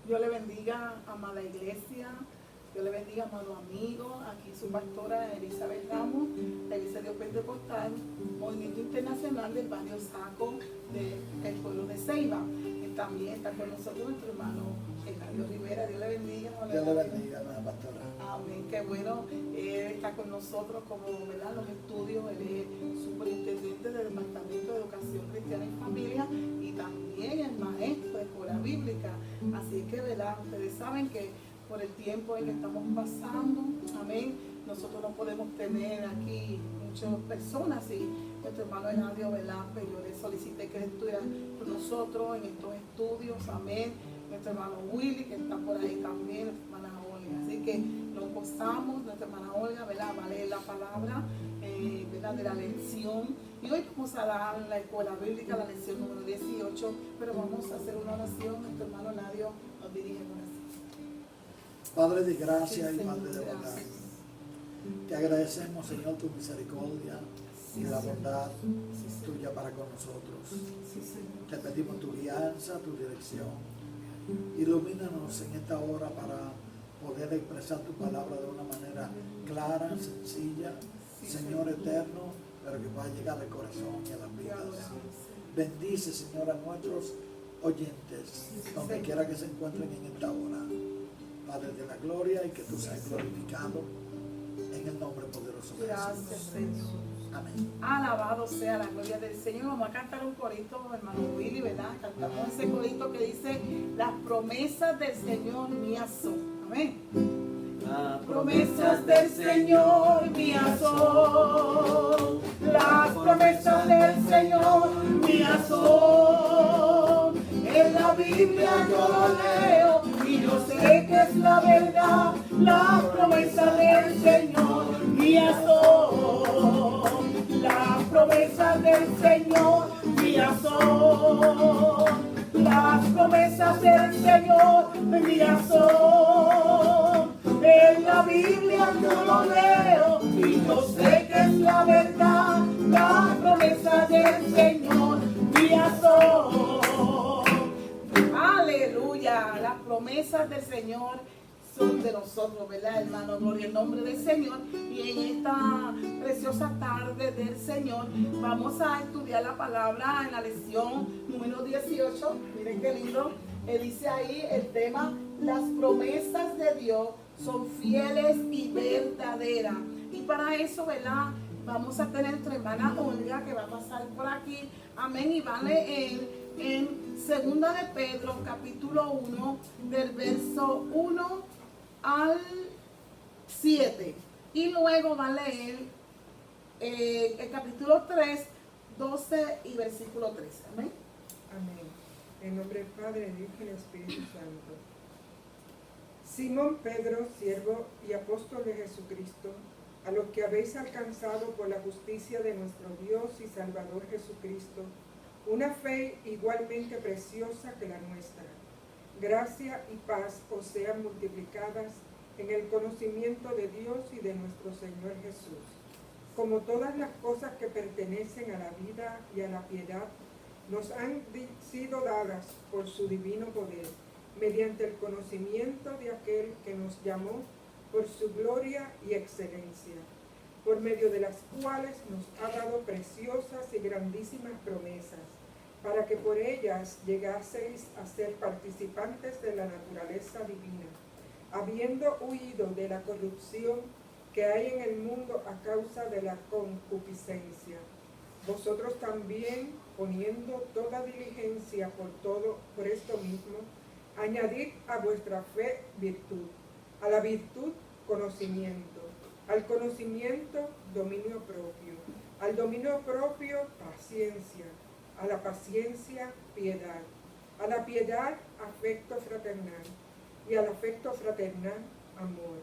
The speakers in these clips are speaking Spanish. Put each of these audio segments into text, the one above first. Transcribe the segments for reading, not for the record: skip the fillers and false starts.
Dios le bendiga, amada iglesia. Dios le bendiga, amado amigo. Aquí su pastora Elizabeth Ramos, de Iglesia de Dios Pentecostal, Movimiento Internacional del Barrio Saco del pueblo de Ceiba. Y también está con nosotros nuestro hermano Eladio Rivera. Dios le bendiga. Dios le bendiga, hermana pastora. Amén. Qué bueno. Él está con nosotros como, ¿verdad?, los estudios. Él es superintendente del Departamento de Educación Cristiana y Familia y también el maestro de escuela bíblica. Así que, ¿verdad?, ustedes saben que por el tiempo en que estamos pasando, amén, nosotros no podemos tener aquí muchas personas y nuestro hermano Eladio, ¿verdad?, pues yo le solicité que él estuviera con nosotros en estos estudios, amén. Nuestro hermano Willy, que está por ahí también, nuestra hermana Olga. Así que nos gozamos, nuestra hermana Olga, ¿verdad?, va a leer la palabra, ¿verdad?, de la lección. Y hoy vamos a dar la escuela bíblica, la lección número 18, pero vamos a hacer una oración. Nuestro hermano Eladio nos dirige en oración. Padre de gracia Sí, y Padre de Señor, bondad, gracias. te agradecemos, Señor, tu misericordia y Sí, la Señor. bondad Sí, tuya para con nosotros. Sí, Señor. Te pedimos tu guianza, tu dirección. Ilumínanos en esta hora para poder expresar tu palabra de una manera clara, sencilla, Sí, Señor eterno, pero que pueda llegar al corazón y a las Te vidas. adoramos. Bendice, Señor, a nuestros oyentes, donde Señor. quiera que se encuentren en esta hora. Padre de la gloria, y que tú seas glorificado en el nombre poderoso de Gracias, Jesús. Señor. Amén. Alabado sea la gloria del Señor. Vamos a cantar un corito, hermano Willy, ¿verdad? Cantamos ese corito que dice: las promesas del Señor mías son. Amén. Las Promesas del Señor mías son. Las promesas del Señor mías son. En la Biblia yo lo leo y yo sé que es la verdad. Las promesas del Señor mías son. Las promesas del Señor mías son. Las promesas del Señor mías son. En la Biblia yo lo leo y yo sé que es la verdad. Las promesas del Señor mías son. Aleluya. Las promesas del Señor son de nosotros, ¿verdad, hermano? Gloria al nombre del Señor. Y en esta preciosa tarde del Señor vamos a estudiar la palabra en la lección número 18. Miren qué lindo. Dice ahí el tema: las promesas de Dios son fieles y verdaderas. Y para eso, ¿verdad?, vamos a tener nuestra hermana Olga, que va a pasar por aquí. Amén. Y va a leer en Segunda de Pedro, capítulo 1, del verso 1 al 7. Y luego va a leer el capítulo 3, 12 y versículo 13. Amén. Amén. En nombre del Padre, del Hijo y del Espíritu Santo. Simón Pedro, siervo y apóstol de Jesucristo, a los que habéis alcanzado por la justicia de nuestro Dios y Salvador Jesucristo, una fe igualmente preciosa que la nuestra. Gracia y paz os sean multiplicadas en el conocimiento de Dios y de nuestro Señor Jesús. Como todas las cosas que pertenecen a la vida y a la piedad, nos han sido dadas por su divino poder, mediante el conocimiento de aquel que nos llamó por su gloria y excelencia, por medio de las cuales nos ha dado preciosas y grandísimas promesas, para que por ellas llegaseis a ser participantes de la naturaleza divina, habiendo huido de la corrupción que hay en el mundo a causa de la concupiscencia. Vosotros también, poniendo toda diligencia por esto mismo, añadid a vuestra fe virtud, a la virtud conocimiento, al conocimiento dominio propio, al dominio propio paciencia, a la paciencia piedad, a la piedad afecto fraternal y al afecto fraternal amor.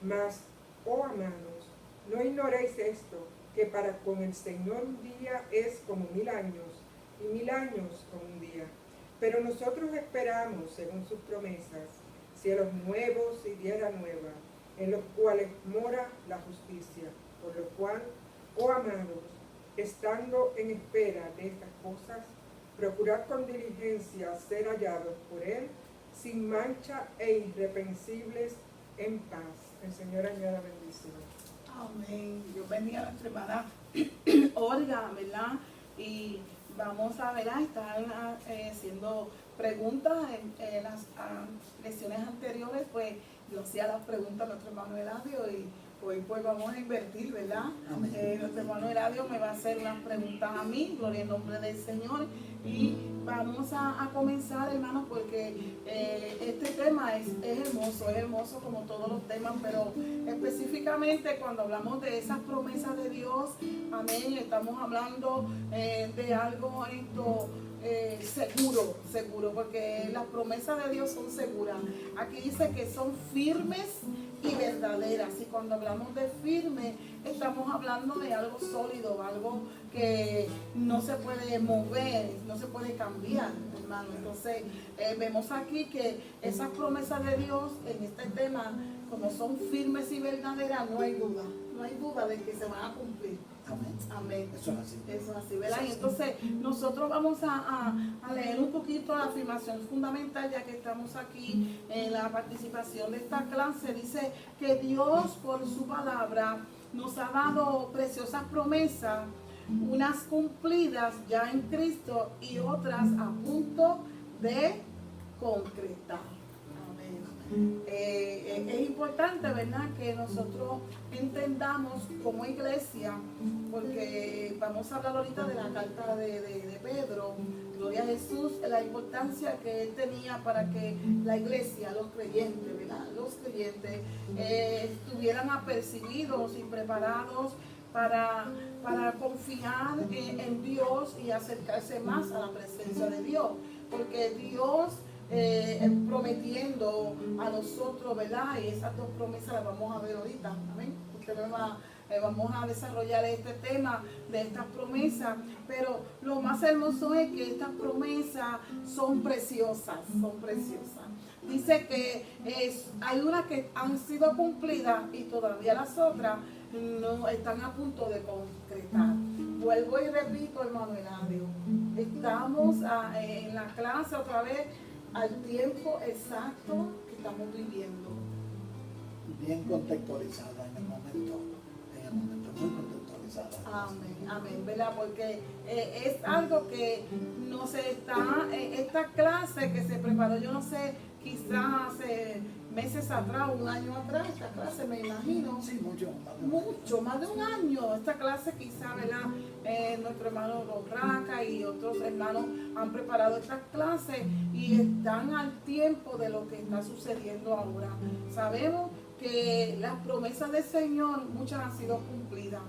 Mas, oh amados, no ignoréis esto, que para con el Señor un día es como 1000 años, y 1000 años como un día. Pero nosotros esperamos, según sus promesas, cielos nuevos y tierra nueva, en los cuales mora la justicia. Por lo cual, oh amados, estando en espera de estas cosas, procurad con diligencia ser hallados por Él, sin mancha e irreprensibles en paz. El Señor añada bendición. Amén. Dios bendiga a nuestra hermana Olga, ¿verdad? Y vamos a ver, estar haciendo preguntas en las lecciones anteriores, pues yo hacía las preguntas a nuestro hermano Eladio y hoy pues vamos a invertir, ¿verdad? Nuestro hermano Eladio me va a hacer unas preguntas a mí, gloria en nombre del Señor, y vamos a comenzar, hermanos, porque este tema es hermoso como todos los temas, pero específicamente cuando hablamos de esas promesas de Dios, amén, estamos hablando de algo seguro, porque las promesas de Dios son seguras. Aquí dice que son firmes y verdaderas, y cuando hablamos de firme, estamos hablando de algo sólido, algo que no se puede mover, no se puede cambiar, hermano. Entonces, vemos aquí que esas promesas de Dios en este tema, como son firmes y verdaderas, no hay duda de que se van a cumplir. Amén. Amén. Eso es así. Eso es así, ¿verdad? Y entonces nosotros vamos a leer un poquito la afirmación fundamental, ya que estamos aquí en la participación de esta clase. Dice que Dios por su palabra nos ha dado preciosas promesas, unas cumplidas ya en Cristo y otras a punto de concretar. Es importante, ¿verdad?, que nosotros entendamos como iglesia, porque vamos a hablar ahorita de la carta de Pedro, gloria a Jesús, la importancia que él tenía para que la iglesia, los creyentes, ¿verdad?, los creyentes estuvieran apercibidos y preparados para confiar en Dios y acercarse más a la presencia de Dios, porque Dios prometiendo a nosotros, ¿verdad? Y esas dos promesas las vamos a ver ahorita, amén. Vamos a desarrollar este tema de estas promesas, pero lo más hermoso es que estas promesas son preciosas. Dice que hay unas que han sido cumplidas y todavía las otras no están a punto de concretar. Vuelvo y repito, hermano Eladio, estamos en la clase otra vez al tiempo exacto que estamos viviendo. Bien contextualizada en el momento, muy contextualizada. Amén, ¿verdad? Porque es algo que no se está, esta clase que se preparó, yo no sé, quizás hace meses atrás, un año atrás, esta clase me imagino. Sí, mucho más de un año. Esta clase quizás, ¿verdad? Nuestro hermano Raca y otros hermanos han preparado estas clases y están al tiempo de lo que está sucediendo ahora. Sabemos que las promesas del Señor, muchas han sido cumplidas,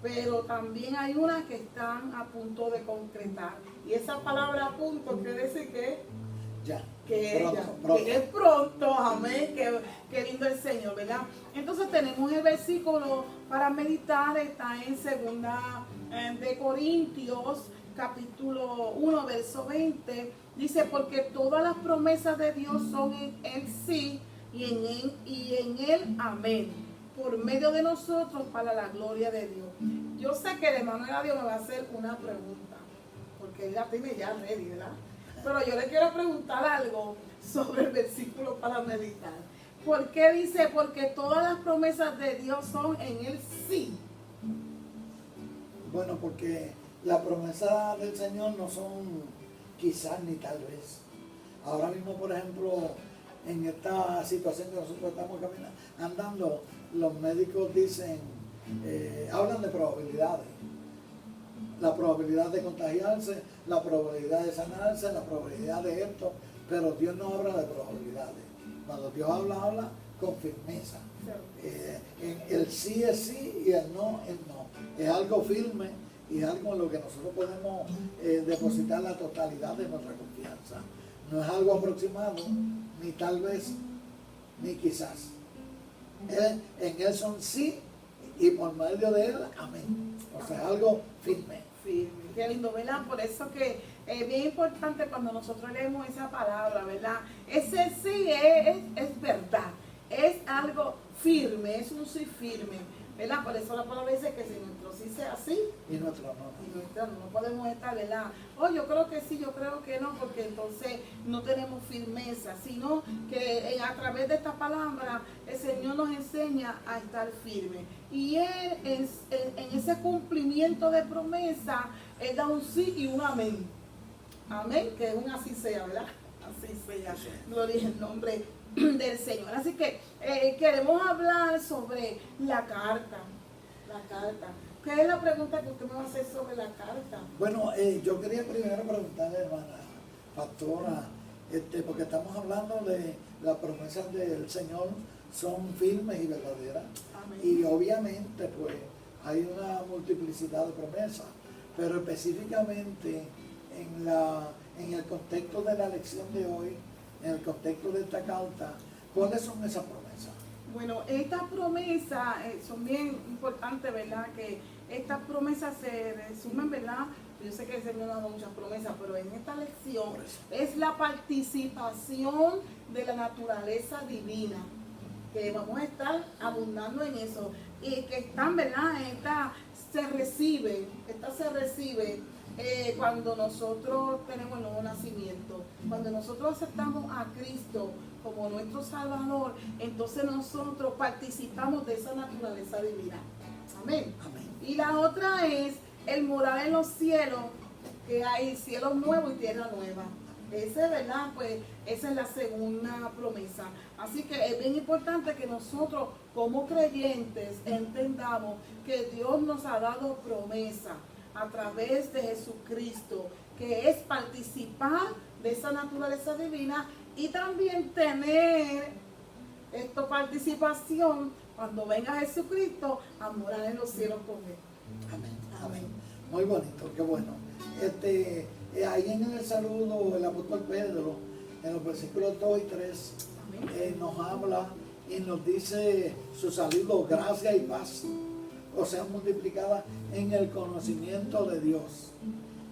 pero también hay unas que están a punto de concretar. Y esa palabra a punto quiere decir que es pronto, amén, que lindo el Señor, ¿verdad? Entonces tenemos el versículo para meditar, está en 2 de Corintios, capítulo 1, verso 20, dice, porque todas las promesas de Dios son en Él sí, y en Él amén, por medio de nosotros para la gloria de Dios. Yo sé que el hermano Eladio me va a hacer una pregunta, porque él la tiene ya ready, ¿verdad? Pero yo le quiero preguntar algo sobre el versículo para meditar. ¿Por qué dice? Porque todas las promesas de Dios son en Él sí. Bueno, porque las promesas del Señor no son quizás ni tal vez. Ahora mismo, por ejemplo, en esta situación que nosotros estamos andando, los médicos dicen, hablan de probabilidades. La probabilidad de contagiarse, la probabilidad de sanarse, la probabilidad de esto, pero Dios no habla de probabilidades. Cuando Dios habla con firmeza. El sí es sí y el no es no. Es algo firme y es algo en lo que nosotros podemos depositar la totalidad de nuestra confianza. No es algo aproximado, ni tal vez, ni quizás. En Él son sí y por medio de Él, amén. O sea, algo firme. Qué lindo, ¿verdad? Por eso que es bien importante cuando nosotros leemos esa palabra, ¿verdad? Ese sí es verdad, es algo firme, es un sí firme. ¿verdad? Por eso la palabra dice que si nuestro sí sea sí, Y nuestro no. y nuestro no podemos estar, ¿verdad? Oh, yo creo que sí, yo creo que no, porque entonces no tenemos firmeza, sino que a través de esta palabra el Señor nos enseña a estar firmes. Y Él en ese cumplimiento de promesa, Él da un sí y un amén. Amén, que es un así sea, ¿verdad? Así sea. Gloria al nombre del Señor. Así que queremos hablar sobre la carta. La carta. ¿Qué es la pregunta que usted me va a hacer sobre la carta? Bueno, yo quería primero preguntarle, hermana pastora, porque estamos hablando de las promesas del Señor son firmes y verdaderas. Amén. Y obviamente pues hay una multiplicidad de promesas, pero específicamente en el contexto de la lección de hoy, en el contexto de esta carta, ¿cuáles son esas promesas? Bueno, estas promesas son bien importantes, ¿verdad? Que estas promesas se resumen, ¿verdad? Yo sé que el Señor nos ha dado muchas promesas, pero en esta lección es la participación de la naturaleza divina, que vamos a estar abundando en eso, y que están, ¿verdad? Esta se recibe cuando nosotros tenemos el nuevo nacimiento, cuando nosotros aceptamos a Cristo como nuestro Salvador, entonces nosotros participamos de esa naturaleza divina. Amén. Amén. Y la otra es el morar en los cielos, que hay cielos nuevos y tierra nueva. Ese, ¿verdad? Pues esa es la segunda promesa. Así que es bien importante que nosotros como creyentes entendamos que Dios nos ha dado promesa a través de Jesucristo, que es participar de esa naturaleza divina y también tener esta participación cuando venga Jesucristo a morar en los cielos con Él. Amén. Amén. Muy bonito, qué bueno. Ahí en el saludo, el apóstol Pedro, en los versículos 2 y 3, nos habla y nos dice su saludo, gracia y paz, o sea, multiplicada en el conocimiento de Dios.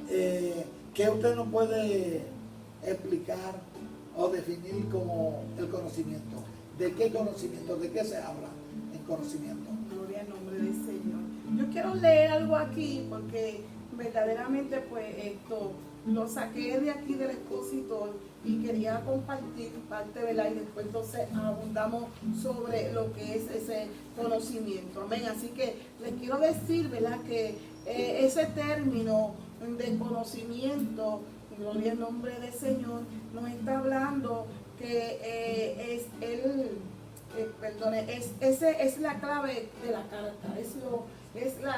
¿Qué usted nos puede explicar o definir como el conocimiento? ¿De qué conocimiento? ¿De qué se habla en conocimiento? Gloria al nombre del Señor. Yo quiero leer algo aquí porque verdaderamente pues esto lo saqué de aquí del expositor y quería compartir parte, ¿verdad? Y después entonces abundamos sobre lo que es ese conocimiento. Amén. Así que les quiero decir, ¿verdad? Que ese término de conocimiento, gloria al nombre del Señor, nos está hablando que es la clave de la carta,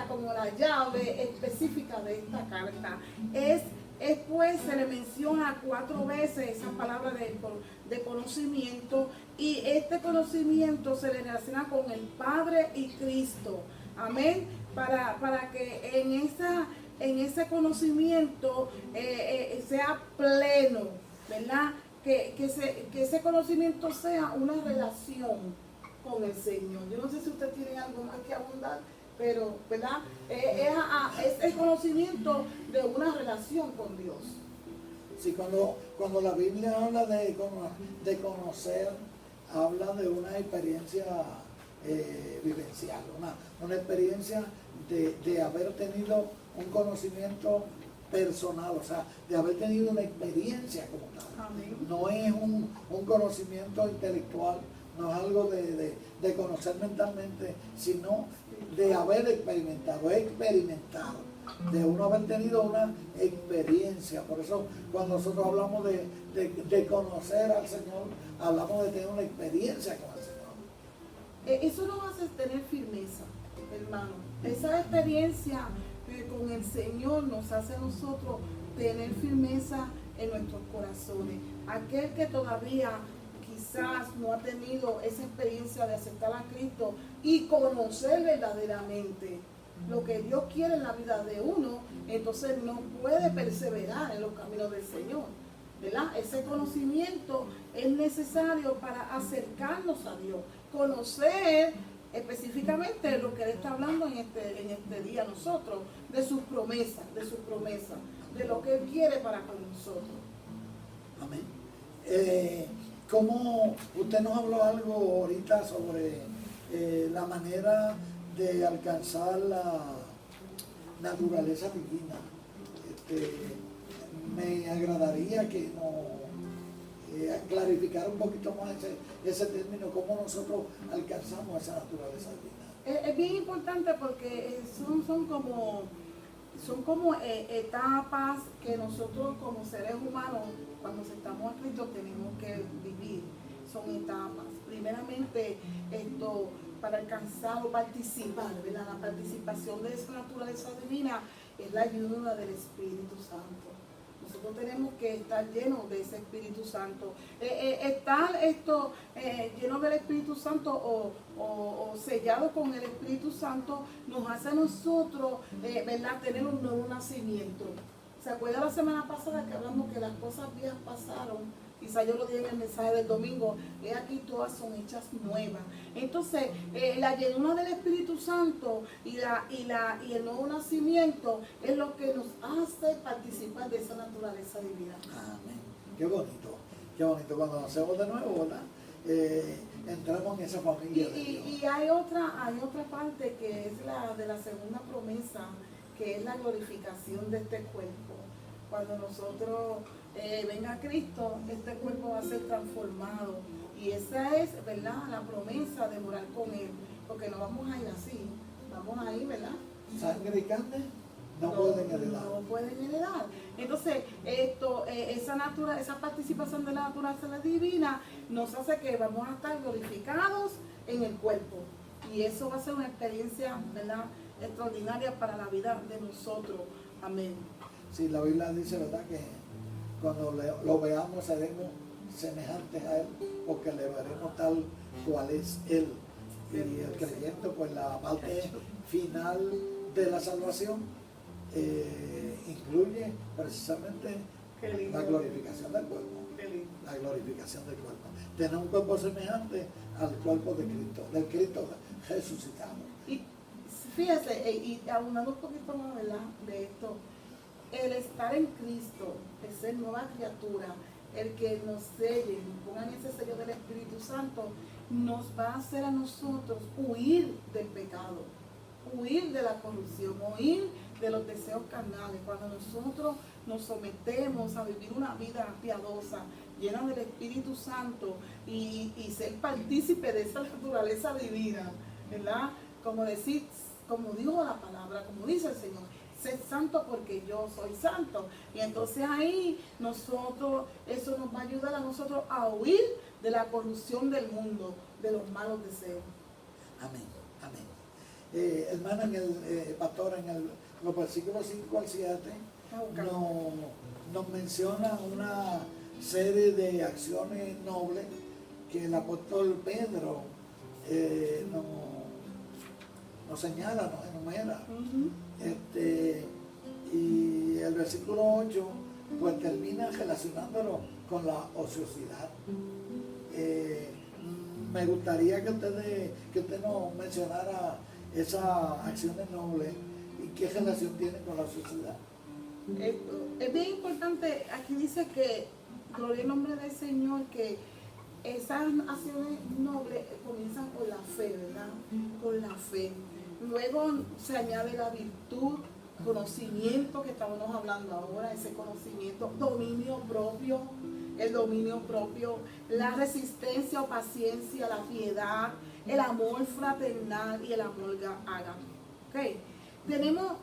como la llave específica de esta carta. Pues se le menciona 4 veces esa palabra de conocimiento, y este conocimiento se le relaciona con el Padre y Cristo. Amén. Para que en ese conocimiento sea pleno, ¿verdad? Que ese conocimiento sea una relación con el Señor. Yo no sé si usted tiene algo más que abundar, pero, ¿verdad? Es el conocimiento de una relación con Dios. Sí, cuando la Biblia habla de conocer, habla de una experiencia vivencial, una experiencia de haber tenido un conocimiento personal, o sea, de haber tenido una experiencia como tal. Amén. No es un conocimiento intelectual, no es algo de conocer mentalmente, sino de haber experimentado, de uno haber tenido una experiencia. Por eso cuando nosotros hablamos de conocer al Señor, hablamos de tener una experiencia con el Señor. Eso nos hace tener firmeza, hermano. Esa experiencia con el Señor nos hace a nosotros tener firmeza en nuestros corazones. Aquel que todavía quizás no ha tenido esa experiencia de aceptar a Cristo y conocer verdaderamente lo que Dios quiere en la vida de uno, entonces no puede perseverar en los caminos del Señor, ¿verdad? Ese conocimiento es necesario para acercarnos a Dios, conocer específicamente lo que Él está hablando en este día a nosotros, de sus promesas, de lo que Él quiere para con nosotros. Amén. Como usted nos habló algo ahorita sobre la manera de alcanzar la naturaleza divina. Me agradaría que nos clarificara un poquito más ese término, cómo nosotros alcanzamos esa naturaleza divina. Es bien importante porque son como etapas que nosotros como seres humanos, cuando estamos a Cristo, tenemos que vivir. Son etapas. Primeramente, para alcanzar o participar, ¿verdad? La participación de esa naturaleza divina es la ayuda del Espíritu Santo. Nosotros tenemos que estar llenos de ese Espíritu Santo. Estar llenos del Espíritu Santo o sellado con el Espíritu Santo nos hace a nosotros, ¿verdad?, tener un nuevo nacimiento. ¿Se acuerda la semana pasada que hablamos que las cosas viejas pasaron? Quizá yo lo dije en el mensaje del domingo, aquí todas son hechas nuevas. Entonces, la llenura del Espíritu Santo y el nuevo nacimiento es lo que nos hace participar de esa naturaleza divina. Amén. Qué bonito cuando nacemos de nuevo, ¿verdad? Entramos en esa familia de Dios. Y hay otra parte que es la de la segunda promesa, que es la glorificación de este cuerpo. Cuando nosotros venga Cristo, este cuerpo va a ser transformado. Y esa es, ¿verdad?, la promesa de morar con Él. Porque no vamos a ir así, vamos a ir, ¿verdad? Sangre y carne no pueden heredar. No pueden heredar. Entonces, esa participación de la naturaleza divina nos hace que vamos a estar glorificados en el cuerpo. Y eso va a ser una experiencia, ¿verdad?, extraordinaria para la vida de nosotros. Amén. Sí, la Biblia dice, ¿verdad?, que cuando lo veamos seremos semejantes a Él, porque le veremos tal cual es Él. Y el creyente, pues la parte final de la salvación incluye precisamente la glorificación del cuerpo. La glorificación del cuerpo. Tener un cuerpo semejante al cuerpo de Cristo, del Cristo resucitado. Y fíjese, y abundando un poquito más, ¿verdad?, de esto, el estar en Cristo, el ser nueva criatura, el que nos selle, nos pongan ese sello del Espíritu Santo, nos va a hacer a nosotros huir del pecado, huir de la corrupción, huir de los deseos carnales. Cuando nosotros nos sometemos a vivir una vida piadosa, llena del Espíritu Santo y ser partícipe de esa naturaleza divina, ¿verdad? Como dijo la palabra, como dice el Señor, ser santo porque yo soy santo. Y entonces ahí eso nos va a ayudar a nosotros a huir de la corrupción del mundo, de los malos deseos. Amén, amén. Hermana, pastora, en los versículos 5 al 7 nos menciona una serie de acciones nobles que el apóstol Pedro nos señala, nos enumera. Y el versículo 8 pues termina relacionándolo con la ociosidad. Me gustaría que usted nos mencionara esas acciones nobles y qué relación tienen con la ociosidad. Es bien importante, aquí dice que, gloria al nombre del Señor, que esas acciones nobles comienzan con la fe, ¿verdad? Con la fe. Luego se añade la virtud, conocimiento que estamos hablando ahora, ese conocimiento, dominio propio, el dominio propio, la resistencia o paciencia, la piedad, el amor fraternal y el amor ágape. ¿Okay? Tenemos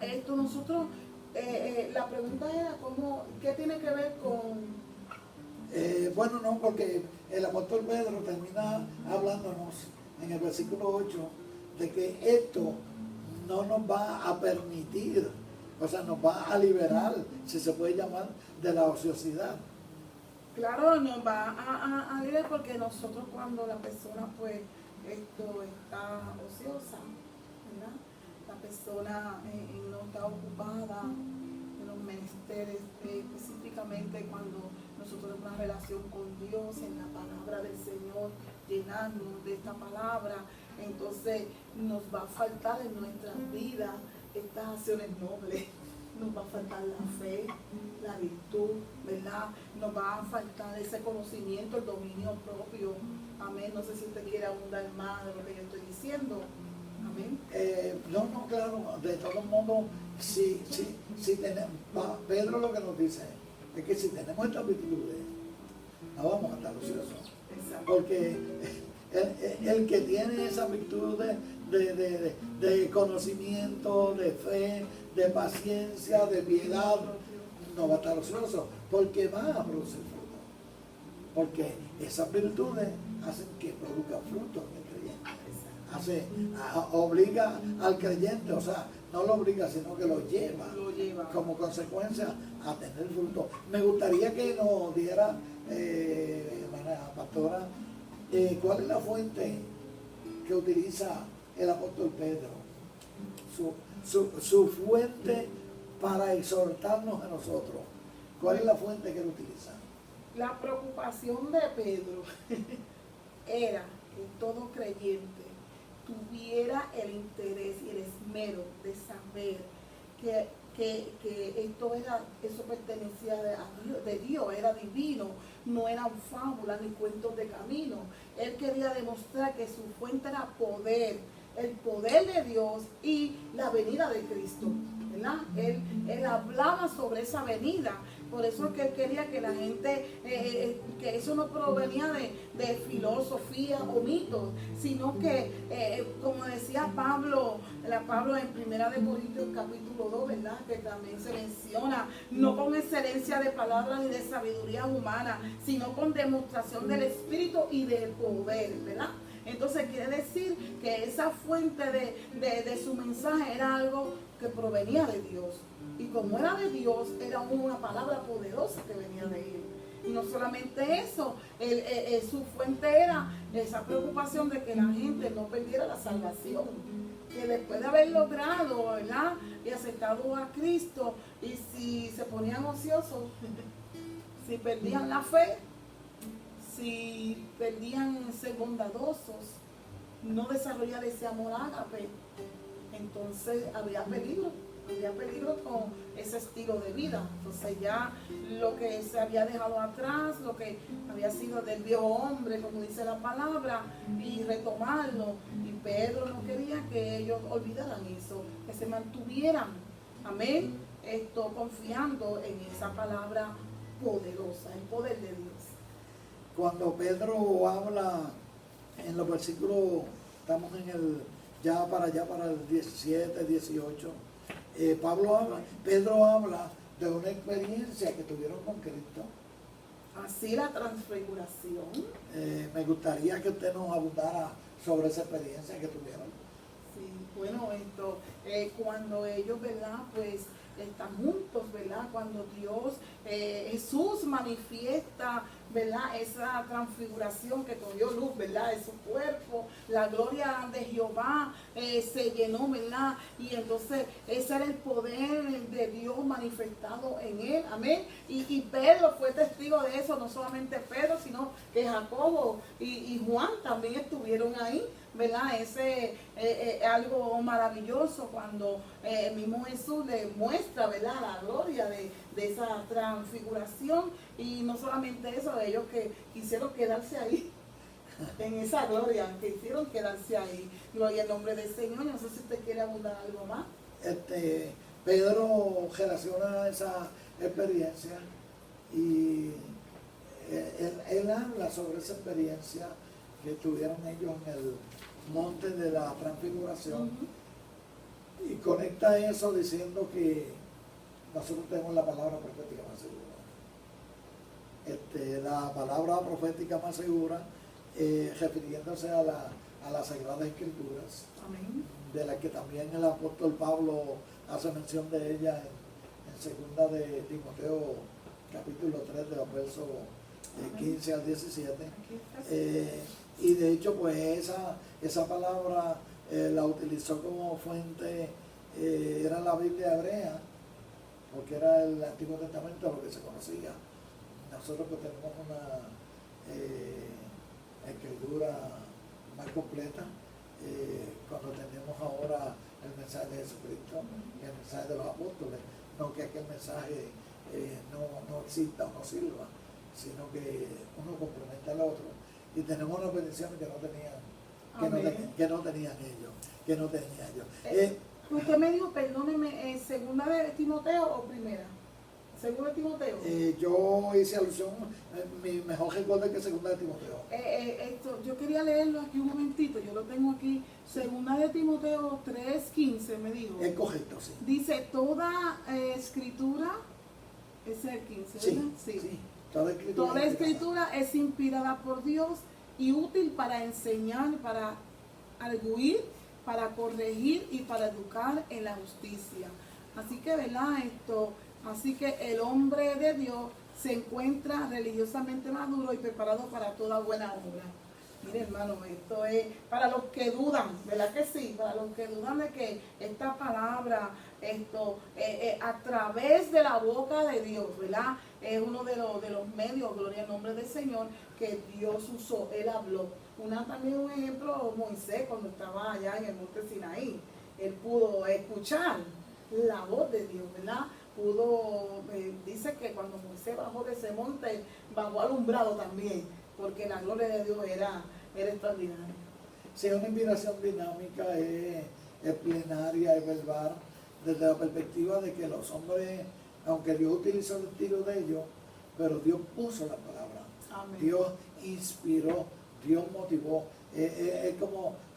esto, nosotros, la pregunta era ¿qué tiene que ver con...? Bueno, no, porque el apóstol Pedro termina hablándonos en el versículo 8 de que esto no nos va a permitir, o sea, nos va a liberar, si se puede llamar, de la ociosidad. Claro, nos va a liberar porque nosotros cuando la persona pues está ociosa, ¿verdad? La persona no está ocupada en los menesteres, específicamente cuando nosotros tenemos una relación con Dios, en la palabra del Señor, llenarnos de esta palabra, entonces nos va a faltar en nuestras vidas estas acciones nobles. Nos va a faltar la fe, la virtud, ¿verdad? Nos va a faltar ese conocimiento, el dominio propio. Amén. No sé si usted quiere abundar más de lo que yo estoy diciendo. Amén. No, claro, de todos modos, si tenemos, Pedro lo que nos dice es que si tenemos estas virtudes, no vamos a estar ociosos. Exacto. Porque el que tiene esas virtudes de conocimiento, de fe, de paciencia, de piedad, no va a estar ocioso, porque va a producir fruto. Porque esas virtudes hacen que produzca fruto en el creyente. Obliga al creyente, o sea, no lo obliga, sino que lo lleva como consecuencia a tener fruto. Me gustaría que nos diera, hermana pastora, ¿cuál es la fuente que utiliza el apóstol Pedro? Su fuente para exhortarnos a nosotros. ¿Cuál es la fuente que él utiliza? La preocupación de Pedro era que todo creyente tuviera el interés y el esmero de saber que eso pertenecía de Dios, era divino, no eran fábulas ni cuentos de camino. Él quería demostrar que su fuente era poder, el poder de Dios y la venida de Cristo, ¿verdad? Él hablaba sobre esa venida. Por eso es que él quería que la gente, que eso no provenía de filosofía o mitos, sino que, como decía Pablo en 1 Corintios capítulo 2, ¿verdad? Que también se menciona, no con excelencia de palabras ni de sabiduría humana, sino con demostración del Espíritu y del poder, ¿verdad? Entonces quiere decir que esa fuente de su mensaje era algo que provenía de Dios. Y como era de Dios, era una palabra poderosa que venía de él. Y no solamente eso, su fuente era esa preocupación de que la gente no perdiera la salvación. Que después de haber logrado, ¿verdad? Y aceptado a Cristo, y si se ponían ociosos, si perdían la fe, si perdían ser bondadosos, no desarrollar ese amor ágape, entonces había peligro con ese estilo de vida. Entonces ya lo que se había dejado atrás, lo que había sido del viejo hombre, como dice la palabra, y retomarlo. Y Pedro no quería que ellos olvidaran eso, que se mantuvieran, amén, confiando en esa palabra poderosa, el poder de Dios. Cuando Pedro habla en los versículos, estamos en ya para el 17, 18, Pedro habla de una experiencia que tuvieron con Cristo. Así la transfiguración. Me gustaría que usted nos abundara sobre esa experiencia que tuvieron. Sí, bueno, cuando ellos, ¿verdad? Pues están juntos, ¿verdad? Cuando Jesús manifiesta, ¿verdad? Esa transfiguración que cogió luz, ¿verdad? De su cuerpo, la gloria de Jehová se llenó, ¿verdad? Y entonces ese era el poder de Dios manifestado en él, amén. Y Pedro fue testigo de eso, no solamente Pedro, sino que Jacobo y Juan también estuvieron ahí, ¿verdad? Algo maravilloso cuando el mismo Jesús le muestra, ¿verdad? La gloria de esa transfiguración. Y no solamente eso, ellos que quisieron quedarse ahí en esa gloria, que hicieron quedarse ahí. Gloria al nombre del Señor. No sé si usted quiere abundar algo más. Pedro relaciona esa experiencia y él habla sobre esa experiencia que tuvieron ellos en el monte de la transfiguración. Y conecta eso diciendo que nosotros tenemos la palabra profética más segura. La palabra profética más segura, refiriéndose a las Sagradas Escrituras. Amén. De la que también el apóstol Pablo hace mención de ella en 2 de Timoteo capítulo 3 de los versos 15 al 17. Y de hecho pues esa palabra la utilizó como fuente, era la Biblia hebrea, porque era el Antiguo Testamento lo que se conocía. Nosotros pues tenemos una escritura más completa cuando tenemos ahora el mensaje de Jesucristo y el mensaje de los apóstoles, no que aquel mensaje no exista o no sirva, sino que uno complementa al otro. Y tenemos unas bendiciones que no tenían Amén. que no tenían ellos, que no tenían ellos. Usted me dijo, perdóneme, ¿segunda de Timoteo o primera? Segunda de Timoteo. Yo hice alusión, mi mejor recuerdo es que segunda de Timoteo. Yo quería leerlo aquí un momentito, yo lo tengo aquí. Segunda de Timoteo 3:15 me dijo. Es correcto, sí. Dice, toda escritura, es el 15, ¿verdad? Sí. Toda escritura es inspirada por Dios y útil para enseñar, para arguir, para corregir y para educar en la justicia. Así que, ¿verdad? Así que el hombre de Dios se encuentra religiosamente maduro y preparado para toda buena obra. Mire, hermano, esto es para los que dudan, ¿verdad que sí? Para los que dudan de que esta palabra, a través de la boca de Dios, ¿verdad? Es uno de los medios, gloria al nombre del Señor, que Dios usó, Él habló. También un ejemplo, Moisés, cuando estaba allá en el monte Sinaí, él pudo escuchar la voz de Dios, ¿verdad? Dice que cuando Moisés bajó de ese monte, bajó alumbrado también, porque la gloria de Dios era extraordinaria. Sí, una inspiración dinámica, es plenaria, es verbal, desde la perspectiva de que los hombres, aunque Dios utilizó el estilo de ellos, pero Dios puso la palabra. Amén. Dios inspiró, Dios motivó. Es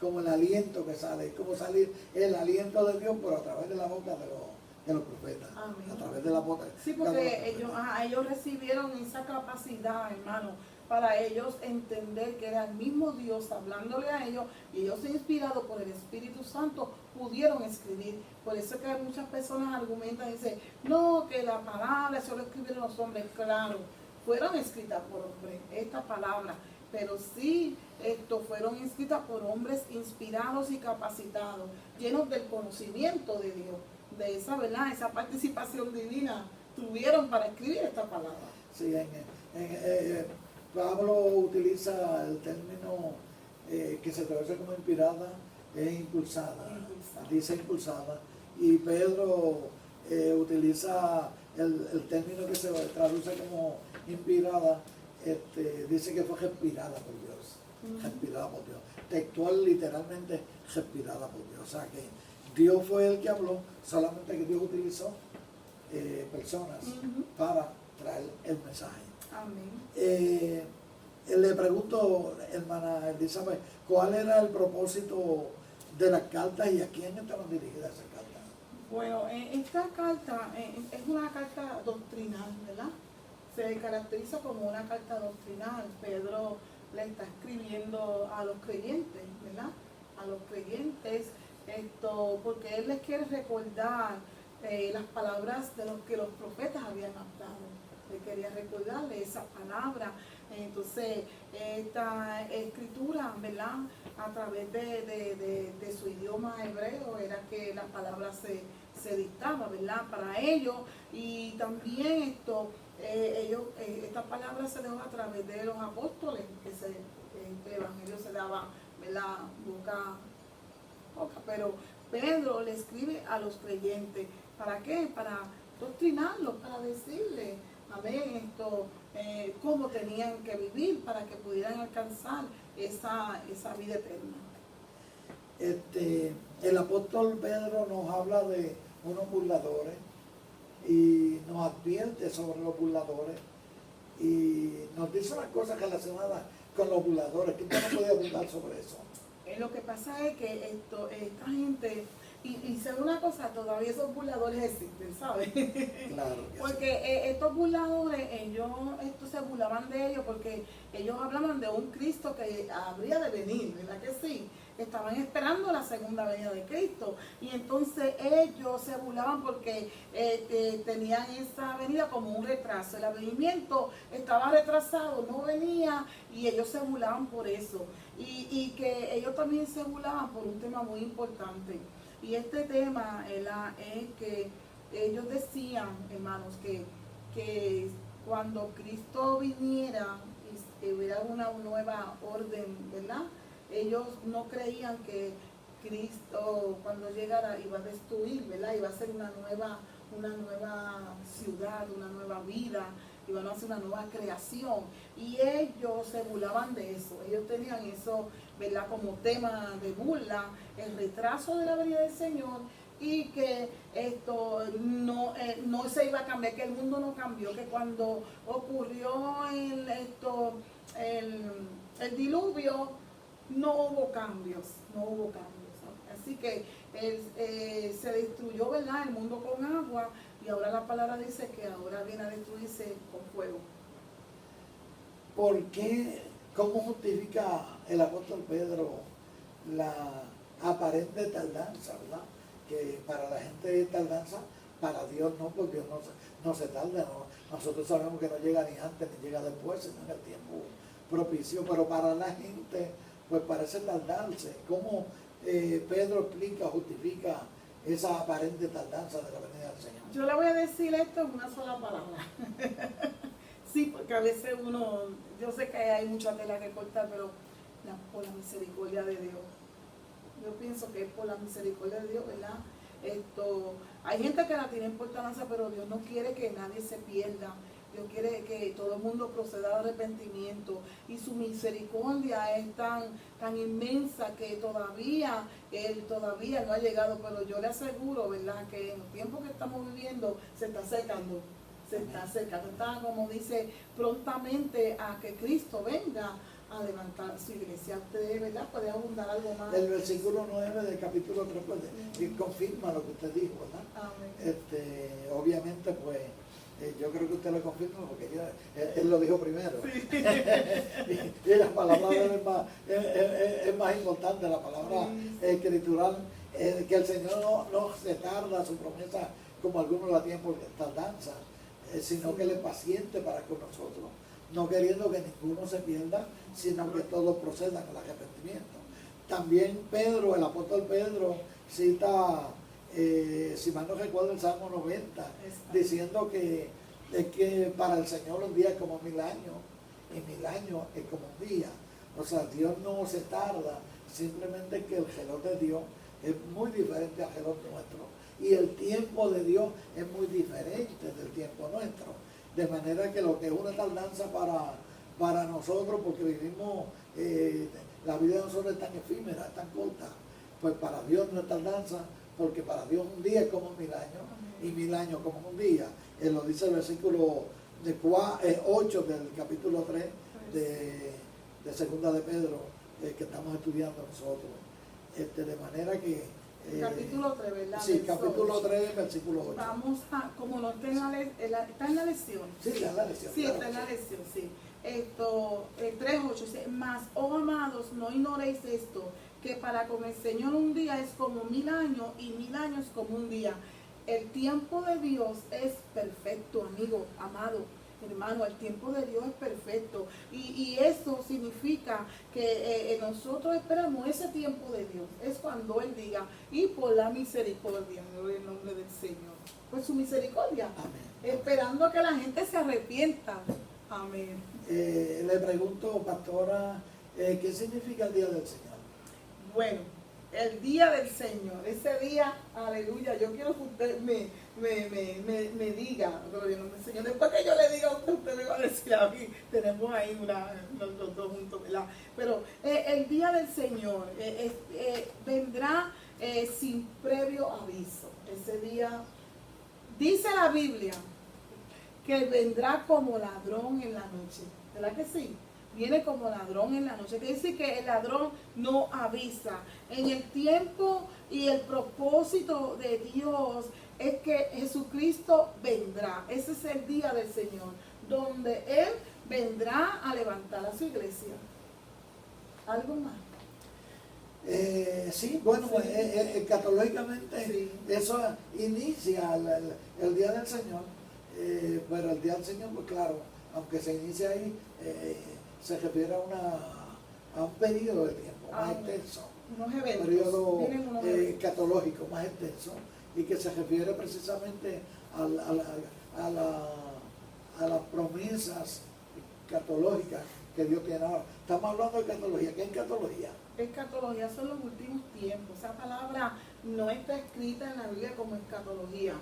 como el aliento que sale, es como salir el aliento de Dios, pero a través de la boca de los profetas. Amén. A través de la boca. Sí, porque ellos recibieron esa capacidad, hermano, para ellos entender que era el mismo Dios hablándole a ellos, y ellos, inspirados por el Espíritu Santo, pudieron escribir. Por eso es que muchas personas argumentan y dicen, no, que la palabra solo escribieron los hombres. Claro, fueron escritas por hombres, estas palabras, pero sí, fueron escritas por hombres inspirados y capacitados, llenos del conocimiento de Dios, de esa, ¿verdad? Esa participación divina tuvieron para escribir esta palabra. Sí, Pablo utiliza el término que se traduce como inspirada, es impulsada. Dice impulsada, y Pedro utiliza el término que se traduce como inspirada, dice que fue respirada por Dios, respirada por Dios, textual literalmente respirada por Dios, o sea que Dios fue el que habló, solamente que Dios utilizó personas para traer el mensaje. Amén. Le pregunto, hermana Elizabeth, ¿cuál era el propósito de las cartas y a quién estaban dirigidas esas cartas? Bueno, esta carta es una carta doctrinal, ¿verdad? Se caracteriza como una carta doctrinal. Pedro le está escribiendo a los creyentes, ¿verdad? A los creyentes, porque él les quiere recordar las palabras de los que los profetas habían hablado. Él quería recordarle esa palabra. Entonces, esta escritura, ¿verdad? A través de su idioma hebreo era que la palabra se dictaba, ¿verdad? Para ellos. Y también esta palabra se dejó a través de los apóstoles, que el evangelio se daba, ¿verdad? Boca a boca. Pero Pedro le escribe a los creyentes. ¿Para qué? Para doctrinarlos, para decirles, amén, cómo tenían que vivir para que pudieran alcanzar esa vida eterna. El apóstol Pedro nos habla de unos burladores y nos advierte sobre los burladores y nos dice unas cosas relacionadas con los burladores. ¿Qué usted no puede abundar sobre eso? Lo que pasa es que esta gente, y sé una cosa, todavía esos burladores existen, ¿sabes? Claro. Porque estos burladores, ellos se burlaban de ellos porque ellos hablaban de un Cristo que habría de venir, ¿verdad que sí? Estaban esperando la segunda venida de Cristo, y entonces ellos se burlaban porque tenían esa venida como un retraso. El advenimiento estaba retrasado, no venía, y ellos se burlaban por eso. Y que ellos también se burlaban por un tema muy importante. Y este tema es que ellos decían, hermanos, que cuando Cristo viniera y hubiera una nueva orden, ¿verdad? Ellos no creían que Cristo cuando llegara iba a destruir, ¿verdad? Iba a ser una nueva ciudad, una nueva vida. iban a hacer una nueva creación. Y ellos se burlaban de eso. Ellos tenían eso, ¿verdad?, como tema de burla, el retraso de la venida del Señor, y que esto no se iba a cambiar, que el mundo no cambió, que cuando ocurrió el diluvio no hubo cambios, ¿no? Así que se destruyó, ¿verdad?, el mundo con agua, y ahora la palabra dice que ahora viene a destruirse con fuego. ¿Por qué? ¿Cómo justifica el apóstol Pedro la aparente tardanza, verdad? Que para la gente es tardanza, para Dios no, porque Dios no se tarda. ¿No? Nosotros sabemos que no llega ni antes ni llega después, sino en el tiempo propicio, pero para la gente pues parece tardarse. ¿Cómo Pedro explica, justifica esa aparente tardanza de la venida del Señor? Yo le voy a decir esto en una sola palabra. Sí, porque a veces yo sé que hay mucha tela que cortar, pero por la misericordia de Dios. Yo pienso que es por la misericordia de Dios, ¿verdad? Hay gente que la tiene importancia, pero Dios no quiere que nadie se pierda. Dios quiere que todo el mundo proceda al arrepentimiento, y su misericordia es tan inmensa que todavía no ha llegado, pero yo le aseguro, ¿verdad?, que en el tiempo que estamos viviendo se está acercando, está, como dice, prontamente a que Cristo venga a levantar su iglesia. Usted, ¿verdad?, puede abundar algo más. El versículo 9 del capítulo 3 pues, confirma lo que usted dijo, ¿verdad? Amén. Obviamente, pues, yo creo que usted lo confirma porque él lo dijo primero. Sí. y la palabra de él es más importante, la palabra escritural, que el Señor no se tarda su promesa como algunos la tienen por tardanza, sino que Él es paciente para con nosotros, no queriendo que ninguno se pierda, sino que todos procedan al arrepentimiento. También Pedro, el apóstol Pedro, cita, si mal no recuerdo, el Salmo 90, diciendo que es que para el Señor un día es como 1000 años, y 1000 años es como un día. O sea, Dios no se tarda, simplemente que el reloj de Dios es muy diferente al reloj nuestro, y el tiempo de Dios es muy diferente del tiempo nuestro. De manera que lo que es una tardanza para nosotros, porque vivimos, la vida de nosotros es tan efímera, tan corta, pues para Dios no es tardanza, porque para Dios un día es como 1000 años, y 1000 años como un día. Él lo dice el versículo 8 del capítulo 3 de Segunda de Pedro, que estamos estudiando nosotros. De manera que... capítulo 3, ¿verdad? Sí, capítulo 3, versículo 8. Vamos a, como no está en la lección. Sí, está en la lección. Sí, está en la lección, sí. 3:8 dice: mas, oh amados, no ignoréis esto, que para con el Señor un día es como 1000 años, y 1000 años como un día. El tiempo de Dios es perfecto, amigo, amado, hermano, el tiempo de Dios es perfecto. Y eso significa que nosotros esperamos ese tiempo de Dios. Es cuando Él diga, y por la misericordia, en el nombre del Señor, por su misericordia. Amén. Esperando a que la gente se arrepienta. Amén. Le pregunto, pastora, ¿qué significa el día del Señor? Bueno, el día del Señor, ese día, aleluya, yo quiero que usted me diga, gloria al nombre del Señor. Después que yo le diga a usted me va a decir a mí. Tenemos ahí los dos juntos, ¿verdad? Pero el día del Señor vendrá sin previo aviso. Ese día, dice la Biblia, que vendrá como ladrón en la noche. ¿Verdad que sí? Viene como ladrón en la noche. Quiere decir que el ladrón no avisa. En el tiempo y el propósito de Dios es que Jesucristo vendrá. Ese es el día del Señor, donde Él vendrá a levantar a su iglesia. ¿Algo más? Sí, bueno, Sí. Pues escatológicamente Sí. eso inicia el día del Señor, pero el día del Señor, pues claro, aunque se inicia ahí, se refiere a un periodo de tiempo más extenso, Unos eventos. un periodo Vienen unos eventos. escatológico más extenso, y que se refiere precisamente a las promesas escatológicas que Dios tiene ahora. Estamos hablando de escatología. ¿Qué es escatología? Escatología son los últimos tiempos. Esa palabra no está escrita en la Biblia como escatología.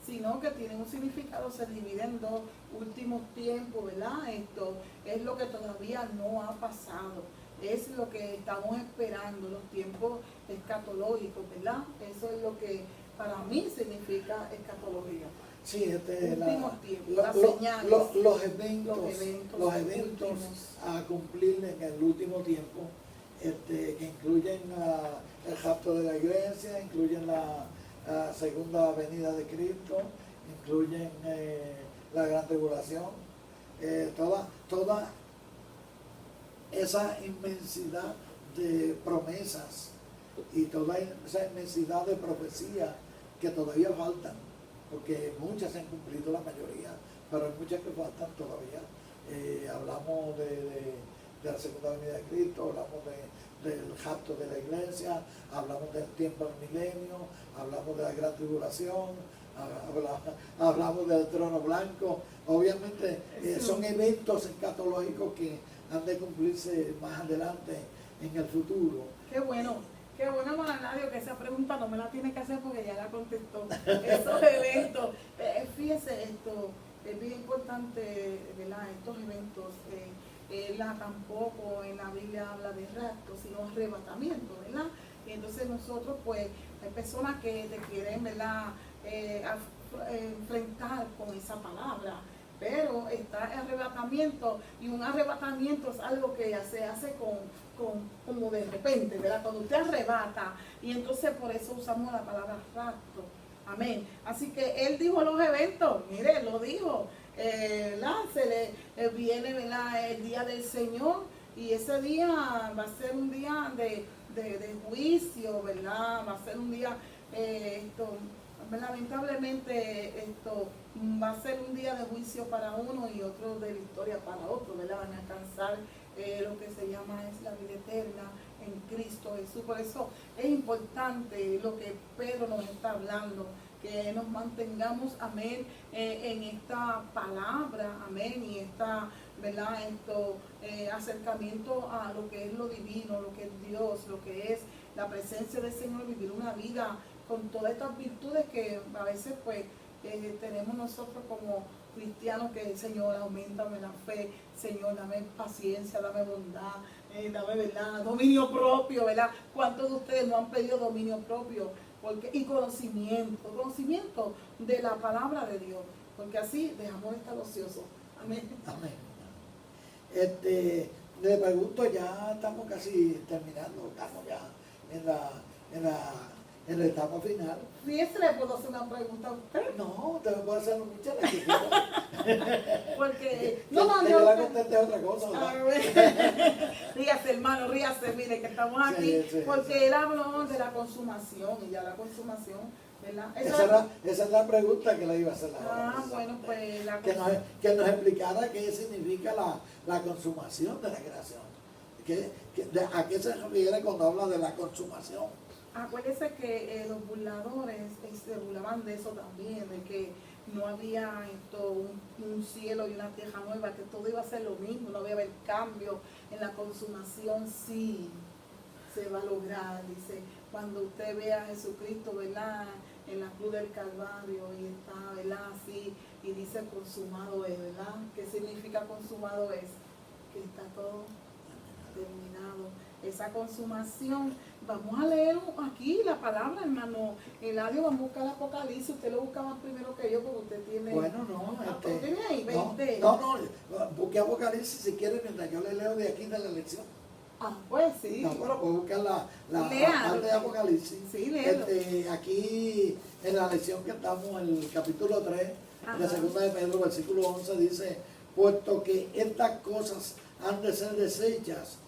sino que tiene un significado, se divide en dos últimos tiempos, ¿verdad? Esto es lo que todavía no ha pasado, es lo que estamos esperando, los tiempos escatológicos, ¿verdad? Eso es lo que para mí significa escatología. Sí, Últimos tiempos, los las señales, los eventos a cumplir en el último tiempo, que incluyen el rapto de la iglesia, incluyen la segunda venida de Cristo, incluyen la gran tribulación, toda esa inmensidad de promesas y toda esa inmensidad de profecías que todavía faltan, porque muchas se han cumplido, la mayoría, pero hay muchas que faltan todavía. Hablamos de la segunda venida de Cristo, hablamos del rapto de la iglesia, hablamos del tiempo del milenio, hablamos de la gran tribulación, hablamos del trono blanco. Obviamente son eventos escatológicos que han de cumplirse más adelante en el futuro. Qué bueno, Mananario, que esa pregunta no me la tiene que hacer porque ya la contestó. Esos eventos, fíjese esto, es bien importante, ¿verdad? Estos eventos, tampoco en la Biblia habla de rapto, sino arrebatamiento, ¿verdad? Y entonces nosotros, pues, hay personas que te quieren, ¿verdad? Enfrentar con esa palabra, pero está arrebatamiento, y un arrebatamiento es algo que se hace como de repente, ¿verdad? Cuando usted arrebata, y entonces por eso usamos la palabra rapto. Amén. Así que él dijo los eventos, mire, lo dijo, se le viene, ¿verdad?, el día del Señor, y ese día va a ser un día de juicio, ¿verdad? Va a ser un día, lamentablemente, va a ser un día de juicio para uno y otro de victoria para otro, ¿verdad? Van a alcanzar lo que se llama es la vida eterna en Cristo Jesús. Por eso es importante lo que Pedro nos está hablando, que nos mantengamos, amén, en esta palabra, amén, y esta, ¿verdad?, acercamiento a lo que es lo divino, lo que es Dios, lo que es la presencia del Señor, vivir una vida con todas estas virtudes que a veces pues tenemos nosotros como cristianos, que Señor, aumentame la fe, Señor, dame paciencia, dame bondad, dame, ¿verdad?, dominio propio, ¿verdad? ¿Cuántos de ustedes no han pedido dominio propio? Y conocimiento de la palabra de Dios, porque así dejamos de estar ociosos. Amén. Amén. Le pregunto, ya estamos casi terminando, estamos ya en la etapa final. Fíjese, ¿le puedo hacer una pregunta a usted? No, te puedo hacer muchas las que quiera. Porque yo la contesté otra cosa, ¿verdad? Ríase, hermano, ríase, mire que estamos aquí, sí, porque él habló de la consumación, y ya la consumación, ¿verdad? Esa es la pregunta que le iba a hacer. Bueno, pues que nos explicara qué significa la consumación de la creación. ¿A qué se refiere cuando habla de la consumación? Acuérdese que los burladores se burlaban de eso también, de que no había un cielo y una tierra nueva, que todo iba a ser lo mismo, no había haber cambio. En la consumación sí se va a lograr, dice, cuando usted ve a Jesucristo, ¿verdad?, en la cruz del Calvario, y está, ¿verdad?, así, y dice consumado es, ¿verdad? ¿Qué significa consumado es? Que está todo terminado. Esa consumación, vamos a leer aquí la palabra, hermano Eladio, vamos a buscar Apocalipsis. Usted lo busca más primero que yo, porque usted tiene... Bueno, no, ¿tiene ahí 20? No, busque Apocalipsis si quiere, mientras yo le leo de aquí de la lección. Pues sí. No, pero puedo buscar la parte de Apocalipsis. Sí, léelo. Aquí en la lección que estamos, en el capítulo 3, de segunda de Pedro, versículo 11, dice: puesto que estas cosas han de ser deshechas,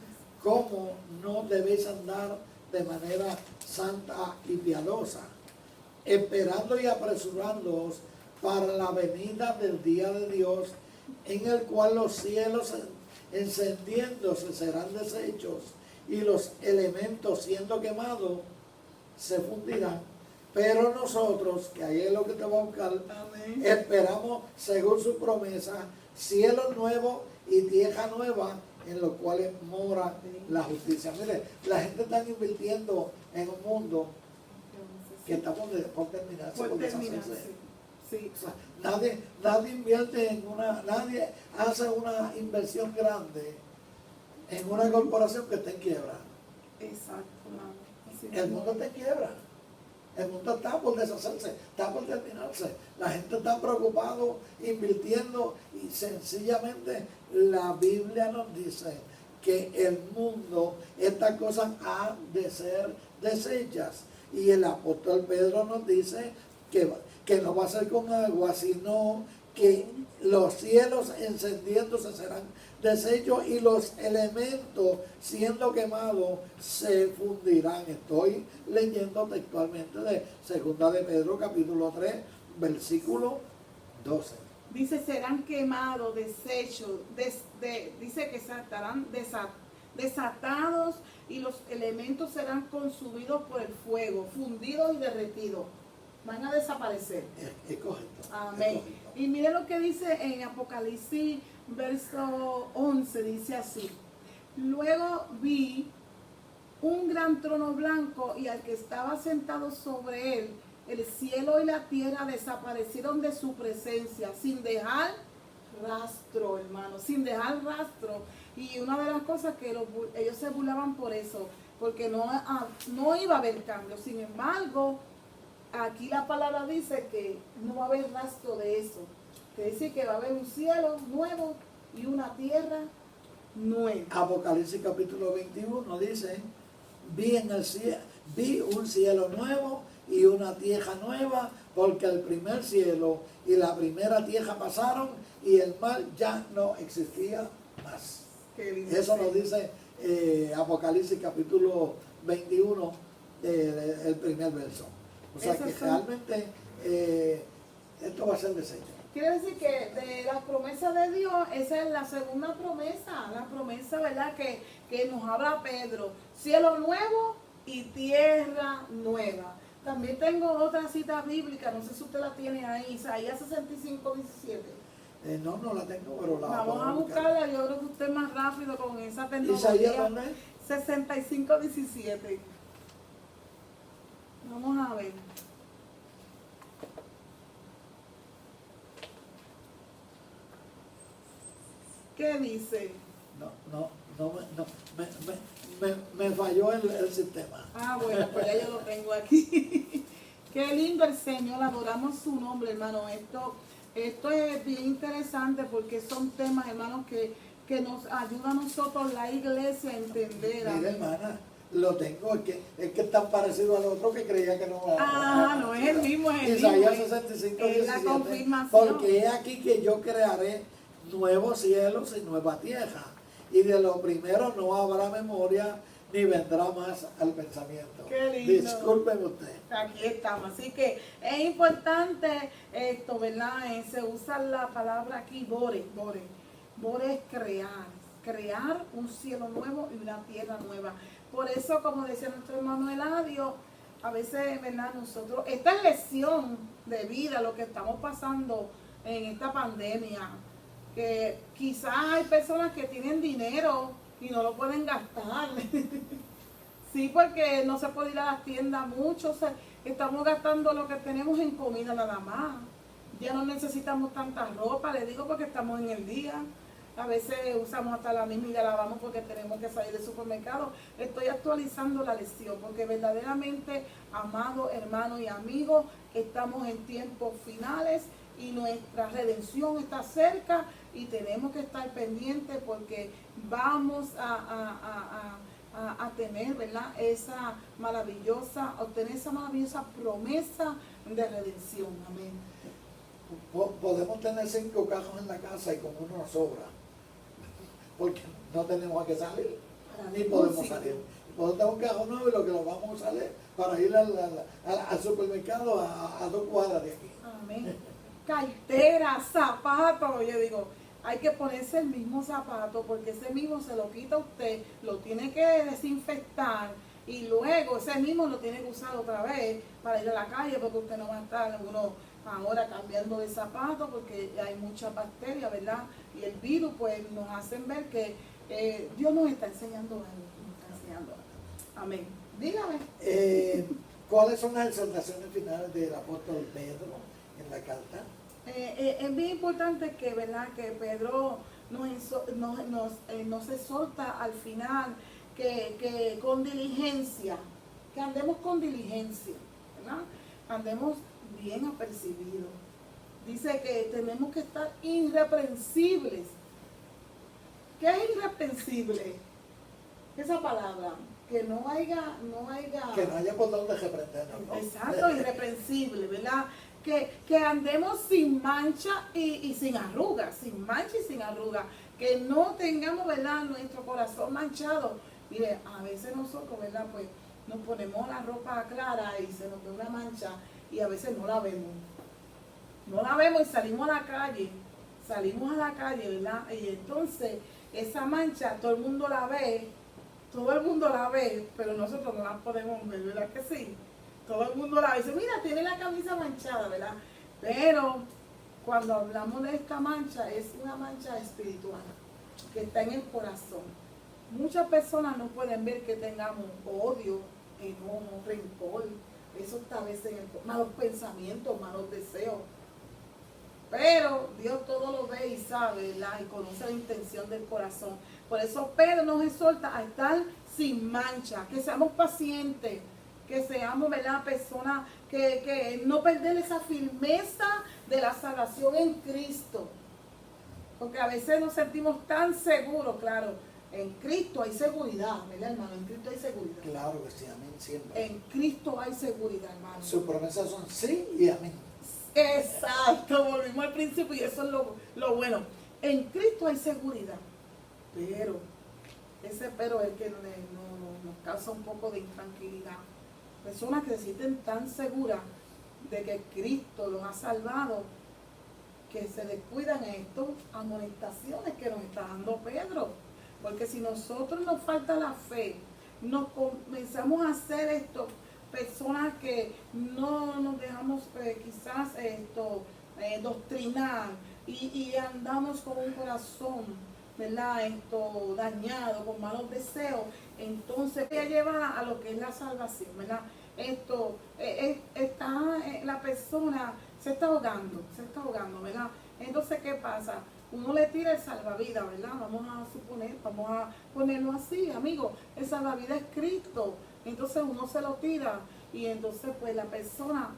¿cómo no debéis andar de manera santa y piadosa, esperando y apresurándoos para la venida del día de Dios, en el cual los cielos encendiéndose serán deshechos y los elementos siendo quemados se fundirán? Pero nosotros, que ahí es lo que te va a buscar, amén, esperamos según su promesa cielos nuevos y tierra nueva, en los cuales mora la justicia. Mire, la gente está invirtiendo en un mundo que estamos por terminarse. Sí. O sea, nadie invierte nadie hace una inversión grande en una corporación que está en quiebra. Exacto, hermano. Así El mismo. mundo está en quiebra. El mundo está por deshacerse, está por terminarse. La gente está preocupado, invirtiendo, y sencillamente la Biblia nos dice que el mundo, estas cosas han de ser deshechas. Y el apóstol Pedro nos dice que no va a ser con agua, sino que los cielos encendiéndose serán deshechos y los elementos siendo quemados se fundirán. Estoy leyendo textualmente de 2 de Pedro capítulo 3 versículo 12. Dice, serán quemados, deshechos, dice que estarán desatados y los elementos serán consumidos por el fuego, fundidos y derretidos. Van a desaparecer. Es correcto. Amén. Es correcto. Y mire lo que dice en Apocalipsis, verso 11, dice así. Luego vi un gran trono blanco y al que estaba sentado sobre él, el cielo y la tierra desaparecieron de su presencia, sin dejar rastro, hermano, sin dejar rastro. Y una de las cosas que ellos se burlaban por eso, porque no iba a haber cambio. Sin embargo, aquí la palabra dice que no va a haber rastro de eso. Que dice que va a haber un cielo nuevo y una tierra nueva. Apocalipsis capítulo 21 dice, vi un cielo nuevo y una tierra nueva, porque el primer cielo y la primera tierra pasaron y el mar ya no existía más. Qué lindo. Eso nos dice Apocalipsis capítulo 21, el primer verso. O sea Esas que son- realmente esto va a ser desecho. Quiere decir que de las promesas de Dios, esa es la segunda promesa, la promesa, ¿verdad? Que nos habla Pedro. Cielo nuevo y tierra nueva. También tengo otra cita bíblica, no sé si usted la tiene ahí, Isaías 65, 17. No la tengo, pero la Vamos a buscarla, yo creo que usted es más rápido con esa Isaías, tecnología. ¿dónde es? 65, 17. Vamos a ver. ¿Qué dice? Me falló el sistema. Ah, bueno, pues ya yo lo tengo aquí. Qué lindo el Señor, adoramos su nombre, hermano. Esto es bien interesante porque son temas, hermanos, que nos ayuda a nosotros, la iglesia, a entender. Mira, hermana, lo tengo, es que es tan parecido al otro que creía que no. No es el mismo, es el Isaías mismo. 65, Es la 17. confirmación. Porque es aquí que yo crearé nuevos cielos y nueva tierra. Y de lo primero no habrá memoria ni vendrá más al pensamiento. Qué lindo. Discúlpeme usted. Aquí estamos, así que es importante esto, ¿verdad? Se usa la palabra aquí, bore es crear un cielo nuevo y una tierra nueva. Por eso, como decía nuestro hermano Eladio, a veces, ¿verdad? Nosotros, esta es lección de vida, lo que estamos pasando en esta pandemia, que quizás hay personas que tienen dinero y no lo pueden gastar. Sí, porque no se puede ir a las tiendas mucho, estamos gastando lo que tenemos en comida nada más. Ya no necesitamos tanta ropa, le digo porque estamos en el día. A veces usamos hasta la misma y la lavamos porque tenemos que salir del supermercado. Estoy actualizando la lección porque verdaderamente, amados hermanos y amigos, estamos en tiempos finales y nuestra redención está cerca y tenemos que estar pendientes porque vamos a tener, ¿verdad? Obtener esa maravillosa promesa de redención. Amén. Podemos tener 5 cajos en la casa y con uno nos sobra. Porque no tenemos a qué salir, ni podemos salir. Podemos tener un cajón nuevo y lo que nos vamos a usar es para ir al supermercado a 2 cuadras de aquí. Amén. Cartera, zapatos, yo digo, hay que ponerse el mismo zapato porque ese mismo se lo quita usted, lo tiene que desinfectar y luego ese mismo lo tiene que usar otra vez para ir a la calle porque usted no va a estar ahora cambiando de zapato porque hay muchas bacterias, ¿verdad? Y el virus pues nos hacen ver que Dios nos está enseñando algo, Amén. Dígame. ¿Cuáles son las exhortaciones finales del apóstol Pedro en la carta. Es bien importante que, ¿verdad?, que Pedro nos exhorta al final que con diligencia, que andemos con diligencia, ¿verdad? Andemos bien apercibidos. Dice que tenemos que estar irreprensibles. ¿Qué es irreprensible? Esa palabra, que no haya Que no haya por dónde reprendernos, ¿no? Exacto, irreprensible, ¿verdad? Que andemos sin mancha y sin arrugas, sin mancha y sin arrugas, que no tengamos, ¿verdad?, nuestro corazón manchado. Mire, a veces nosotros, ¿verdad?, pues nos ponemos la ropa clara y se nos ve una mancha y a veces no la vemos. No la vemos y salimos a la calle, ¿verdad? Y entonces esa mancha todo el mundo la ve, pero nosotros no la podemos ver, ¿verdad que sí? Todo el mundo la ve y dice, mira, tiene la camisa manchada, ¿verdad? Pero cuando hablamos de esta mancha, es una mancha espiritual que está en el corazón. Muchas personas no pueden ver que tengamos odio, enojo, rencor. Eso está a veces en el malos pensamientos, malos deseos. Pero Dios todo lo ve y sabe, ¿verdad?, y conoce la intención del corazón. Por eso Pedro nos exhorta a estar sin mancha, que seamos pacientes, que seamos, ¿verdad?, personas que no perder esa firmeza de la salvación en Cristo. Porque a veces nos sentimos tan seguros, claro, en Cristo hay seguridad, ¿verdad, hermano? En Cristo hay seguridad. Claro que sí, amén, siempre. En Cristo hay seguridad, hermano. Sus promesas son sí y amén. Exacto, volvimos al principio y eso es lo bueno. En Cristo hay seguridad, pero ese pero es el que nos causa un poco de intranquilidad. Personas que se sienten tan seguras de que Cristo los ha salvado, que se descuidan en estas amonestaciones que nos está dando Pedro. Porque si nosotros nos falta la fe, nos comenzamos a hacer esto, personas que no nos dejamos quizás doctrinar y andamos con un corazón, ¿verdad?, dañado, con malos deseos, entonces ella lleva a lo que es la salvación, ¿verdad? La persona se está ahogando, ¿verdad? Entonces, ¿qué pasa? Uno le tira el salvavidas, ¿verdad? Vamos a ponerlo así, amigo, el salvavidas es Cristo. Entonces uno se lo tira y entonces pues la persona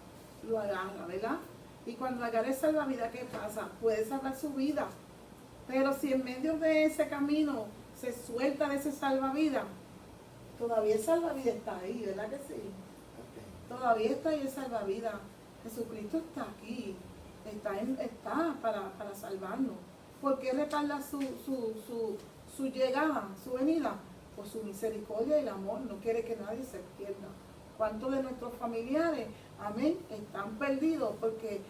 lo agarra, ¿verdad? Y cuando agarra el salvavidas, ¿qué pasa? Puede salvar su vida. Pero si en medio de ese camino se suelta de ese salvavidas, todavía el salvavidas está ahí, ¿verdad que sí? Todavía está ahí el salvavidas. Jesucristo está aquí, está para salvarnos. ¿Por qué retarda su llegada, su venida? Por su misericordia y el amor, no quiere que nadie se pierda. ¿Cuántos de nuestros familiares, amén, están perdidos porque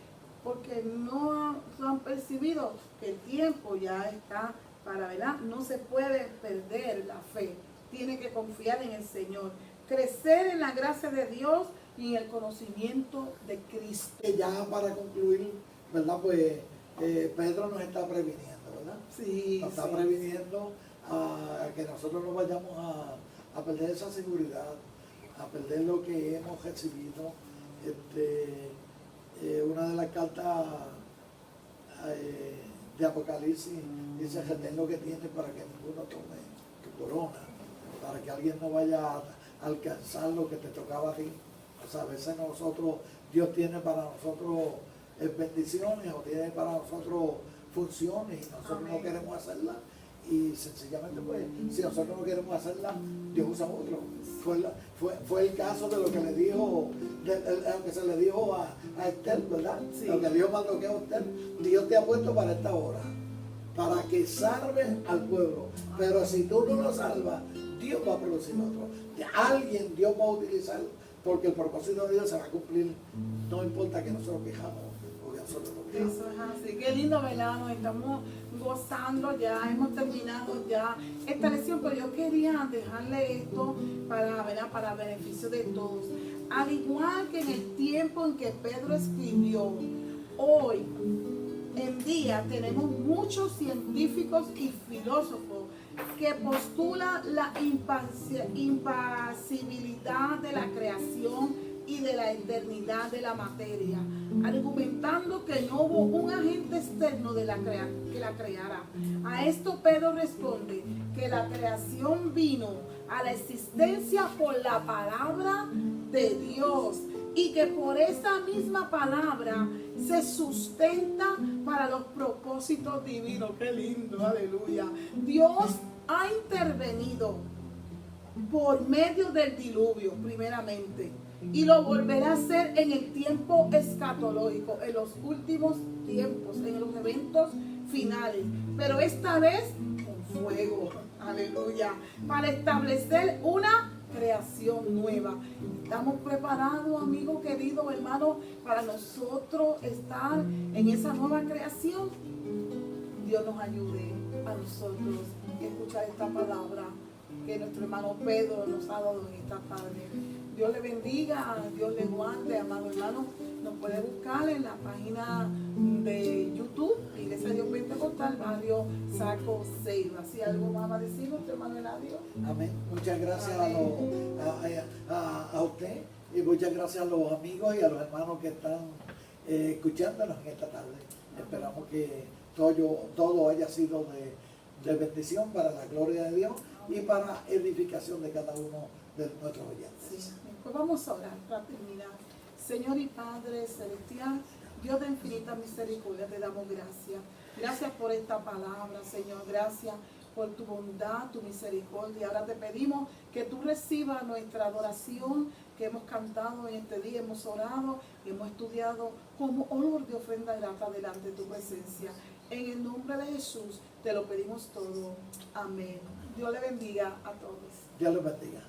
no han percibido que el tiempo ya está para, ¿verdad? No se puede perder la fe, tiene que confiar en el Señor, crecer en la gracia de Dios y en el conocimiento de Cristo. Ya para concluir, ¿verdad? Pues Pedro nos está previniendo, ¿verdad? Sí, nos está previniendo a que nosotros no vayamos a perder esa seguridad, a perder lo que hemos recibido. Una de las cartas de Apocalipsis dice: retén lo que tienes para que ninguno tome tu corona, para que alguien no vaya a alcanzar lo que te tocaba a ti. O sea, a veces Dios tiene para nosotros bendiciones o tiene para nosotros funciones y nosotros no queremos hacerlas. Y sencillamente, pues, si nosotros no queremos hacerla, Dios usa otro. Fue el caso de lo que le dijo, lo que se le dijo a Esther, ¿verdad? Sí. Lo que Dios mandó que a Esther, Dios te ha puesto para esta hora, para que salves al pueblo. Pero si tú no lo salvas, Dios va a producir otro. Alguien Dios va a utilizar, porque el propósito de Dios se va a cumplir, no importa que nosotros quejamos. Eso es así, qué lindo, ¿verdad? Nos estamos gozando, ya hemos terminado ya esta lección, pero yo quería dejarle esto para beneficio de todos. Al igual que en el tiempo en que Pedro escribió, hoy en día tenemos muchos científicos y filósofos que postulan la impasibilidad de la creación y de la eternidad de la materia, argumentando que no hubo un agente externo que la creara. A esto Pedro responde que la creación vino a la existencia por la palabra de Dios y que por esa misma palabra se sustenta para los propósitos divinos. Qué lindo, aleluya. Dios ha intervenido por medio del diluvio primeramente y lo volverá a hacer en el tiempo escatológico, en los últimos tiempos, en los eventos finales, pero esta vez con fuego, aleluya, para establecer una creación nueva. Estamos preparados, amigo querido, hermano, para nosotros estar en esa nueva creación. Dios nos ayude a nosotros escuchar esta palabra que nuestro hermano Pedro nos ha dado en esta tarde. Dios le bendiga, Dios le guarde, amado hermano. Nos puede buscar en la página de YouTube, Iglesia Dios Pentecostal, Barrio Saco Ceiba. ¿Si algo más va a decir nuestro hermano Eladio? Amén. Muchas gracias a usted y muchas gracias a los amigos y a los hermanos que están escuchándonos en esta tarde. Esperamos que todo haya sido de bendición para la gloria de Dios y para edificación de cada uno de nuestros oyentes. Sí. Pues vamos a orar para terminar. Señor y Padre Celestial, Dios de infinita misericordia, te damos gracias. Gracias por esta palabra, Señor. Gracias por tu bondad, tu misericordia. Ahora te pedimos que tú recibas nuestra adoración que hemos cantado en este día, hemos orado y hemos estudiado como olor de ofrenda grata delante de tu presencia. En el nombre de Jesús te lo pedimos todo. Amén. Dios le bendiga a todos. Dios los bendiga.